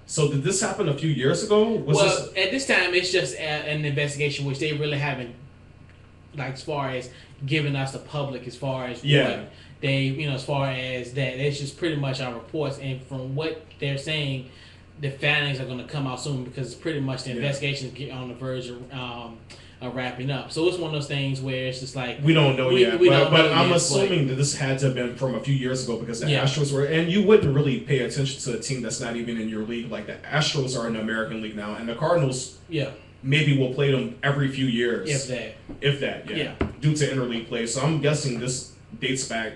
So did this happen a few years ago? Well, at this time, it's just an investigation, which they really haven't, like, as far as giving us the public, as far as what they, as far as that. It's just pretty much our reports, and from what they're saying, the findings are going to come out soon because pretty much the investigation is on the verge of wrapping up. So it's one of those things where it's just like we don't know yet. But I'm yet, assuming that this had to have been from a few years ago because the Astros were, and you wouldn't really pay attention to a team that's not even in your league. Like the Astros are in the American League now, and the Cardinals, maybe will play them every few years, if that, due to interleague play. So I'm guessing this dates back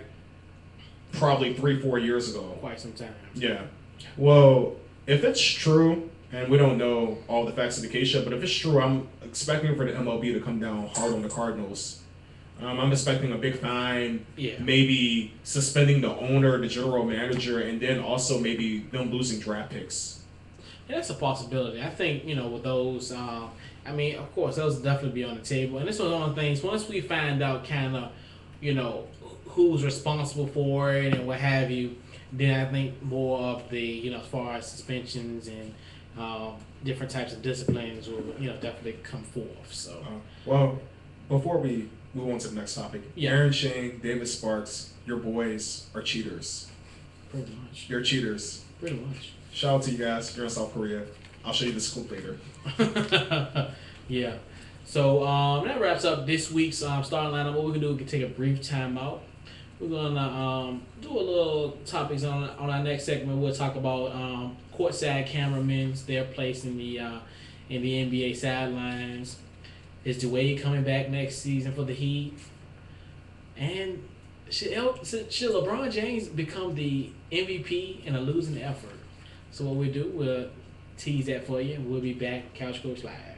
probably 3-4 years ago. Quite some time. Yeah. Well, if it's true, and we don't know all the facts of the case yet, but if it's true, I'm expecting for the MLB to come down hard on the Cardinals. I'm expecting a big fine, maybe suspending the owner, the general manager, and then also maybe them losing draft picks. Yeah, that's a possibility. I think, with those, of course, those will definitely be on the table. And this was one of the things, once we find out kind of, who's responsible for it and what have you, then I think more of the, as far as suspensions and different types of disciplines will, definitely come forth. So, well, before we move on to the next topic, Aaron Shane, David Sparks, your boys are cheaters. Pretty much. You're cheaters. Pretty much. Shout out to you guys. You're in South Korea. I'll show you this clip later. Yeah. So that wraps up this week's starting lineup. What we're gonna do, we can take a brief time out. We're gonna do a little topics on our next segment. We'll talk about courtside cameramen, their place in the NBA sidelines. Is Dwayne coming back next season for the Heat? And should LeBron James become the MVP in a losing effort? So what we'll do, we'll tease that for you, and we'll be back. Couch Coach Live.